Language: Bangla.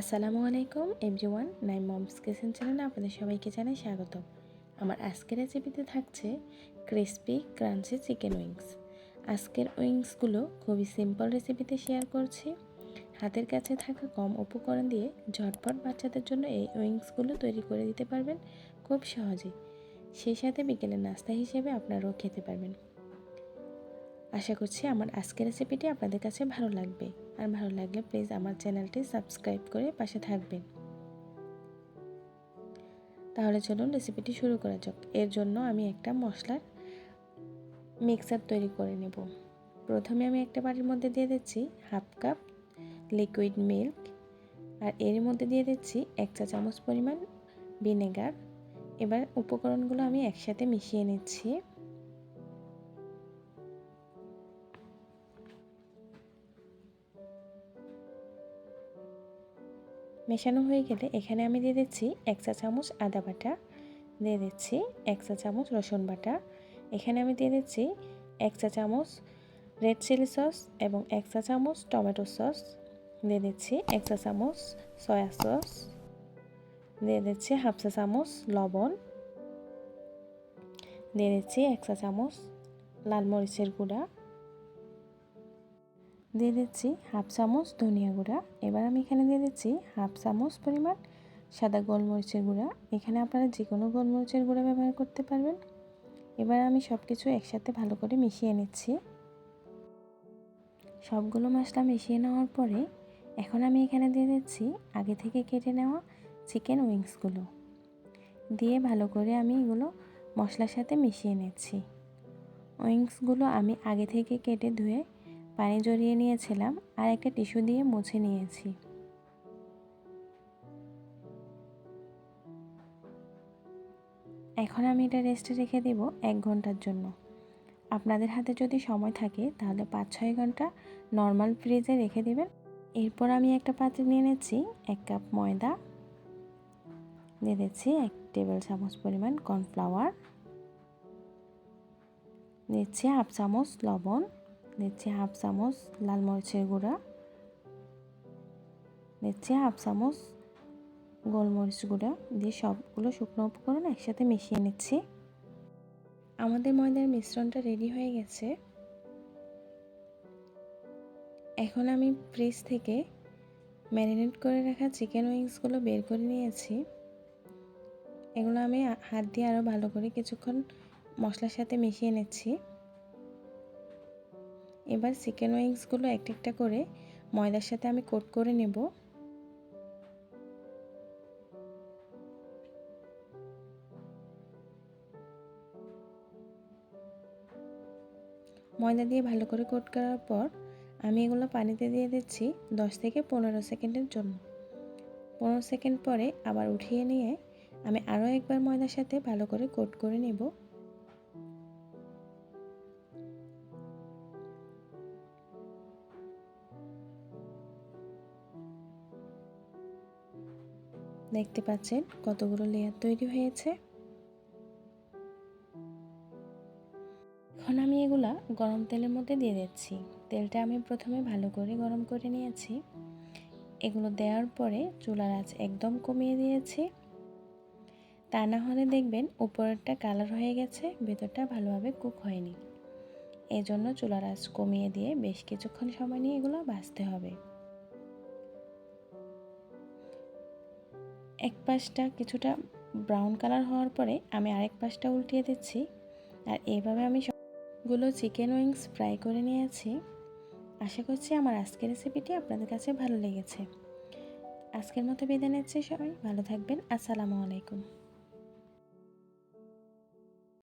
আসসালামু আলাইকুম এভরিওয়ান, নাইম মমস কিচেন চ্যানেলে আপনাদের সবাইকে জানাই স্বাগত। আমার আজকের রেসিপিতে থাকছে ক্রিসপি ক্রাঞ্চি চিকেন উইংস। আজকের উইংসগুলো খুবই সিম্পল রেসিপিতে শেয়ার করছি। হাতের কাছে থাকা কম উপকরণ দিয়ে ঝটপট বাচ্চাদের জন্য এই উইংসগুলো তৈরি করে দিতে পারবেন খুব সহজেই। সেই সাথে বিকেলের নাস্তা হিসেবে আপনারাও খেতে পারবেন। আশা করছি আমার আজকের রেসিপিটি আপনাদের কাছে ভালো লাগবে, আর ভালো লাগলে প্লিজ আমার চ্যানেলটি সাবস্ক্রাইব করে পাশে থাকবেন। তাহলে চলুন রেসিপিটি শুরু করা যাক। এর জন্য আমি একটা মশলার মিক্সার তৈরি করে নেব। প্রথমে আমি একটা বাটির মধ্যে দিয়ে দিচ্ছি হাফ কাপ লিকুইড মিল্ক, আর এর মধ্যে দিয়ে দিচ্ছি 1 চা চামচ পরিমাণ ভিনেগার। এবার উপকরণগুলো আমি একসাথে মিশিয়ে নিচ্ছি। মেশানো হয়ে গেলে এখানে আমি দিয়ে দিচ্ছি 1 চা চামচ আদা বাটা, দিয়ে দিচ্ছি 1 চা চামচ রসুন বাটা, এখানে আমি দিয়ে দিচ্ছি 1 চা চামচ রেড চিলি সস এবং 1 চা চামচ টমেটো সস, দিয়ে দিচ্ছি 1 চা চামচ সয়া সস, দিয়ে দিচ্ছি হাফ চা চামচ লবণ, দিয়ে দিচ্ছি 1 চা চামচ লাল মরিচের গুঁড়া, দিয়ে দিচ্ছি হাফ চামচ ধনিয়া গুঁড়া। এবার আমি এখানে দিয়ে দিচ্ছি হাফ চামচ পরিমাণ সাদা গোলমরিচের গুঁড়া। এখানে আপনারা যে কোনো গোলমরিচের গুঁড়া ব্যবহার করতে পারবেন। এবার আমি সব কিছু একসাথে ভালো করে মিশিয়ে নিচ্ছি। সবগুলো মশলা মিশিয়ে নেওয়ার পরে এখন আমি এখানে দিয়ে দিচ্ছি আগে থেকে কেটে নেওয়া চিকেন উইংসগুলো, দিয়ে ভালো করে আমি এগুলো মশলার সাথে মিশিয়ে নিচ্ছি। উইংসগুলো আমি আগে থেকে কেটে ধুয়ে পানি জড়িয়ে নিয়েছিলাম আর একটা টিস্যু দিয়ে মুছে নিয়েছি। এখন আমি এটা রেস্টে রেখে দেব 1 ঘন্টার জন্য। আপনাদের হাতে যদি সময় থাকে তাহলে 5-6 ঘন্টা নর্মাল ফ্রিজে রেখে দেবেন। এরপর আমি একটা পাত্রে নিয়ে নিচ্ছি 1 কাপ ময়দা, দিয়ে দিচ্ছি 1 টেবিল চামচ পরিমাণ কর্নফ্লাওয়ার, দিচ্ছি হাফ চামচ লবণ, দিচ্ছি হাফ চামচ লাল মরিচের গুঁড়া, দিচ্ছি হাফ চামচ গোলমরিচ গুঁড়া, দিয়ে সবগুলো শুকনো উপকরণ একসাথে মিশিয়ে নিচ্ছি। আমাদের ময়দার মিশ্রণটা রেডি হয়ে গেছে। এখন আমি ফ্রিজ থেকে ম্যারিনেট করে রাখা চিকেন উইংসগুলো বের করে নিয়েছি। এগুলো আমি হাত দিয়ে আরও ভালো করে কিছুক্ষণ মশলার সাথে মিশিয়ে নিচ্ছি। এবার চিকেন উইংসগুলো একটা একটা করে ময়দার সাথে আমি কোট করে নেব। ময়দা দিয়ে ভালো করে কোট করার পর আমি এগুলো পানিতে দিয়ে দিচ্ছি 10 থেকে 15 সেকেন্ডের জন্য। 15 সেকেন্ড পরে আবার উঠিয়ে নিয়ে আমি আরও একবার ময়দার সাথে ভালো করে কোট করে নেব। দেখতে পাচ্ছেন কতগুলো লেয়ার তৈরি হয়েছে। এখন আমি এগুলা গরম তেলের মধ্যে দিয়ে দিচ্ছি। তেলটা আমি প্রথমে ভালো করে গরম করে নিয়েছি। এগুলো দেওয়ার পরে চুলার আঁচ একদম কমিয়ে দিয়েছি, তা না হলে দেখবেন উপরেরটা কালার হয়ে গেছে, ভেতরটা ভালোভাবে কুক হয়নি। এই জন্য চুলার আঁচ কমিয়ে দিয়ে বেশ কিছুক্ষণ সময় নিয়ে এগুলো ভাজতে হবে। এক পাশটা কিছুটা ব্রাউন কালার হওয়ার পরে আমি আরেক পাশটা উল্টিয়ে দিচ্ছি, আর এইভাবে আমি সবগুলো চিকেন উইংস ফ্রাই করে নিয়েছি। আশা করছি আমার আজকের রেসিপিটি আপনাদের কাছে ভালো লেগেছে। আজকের মতো বিদায় নিচ্ছি, সবাই ভালো থাকবেন। আসসালামু আলাইকুম।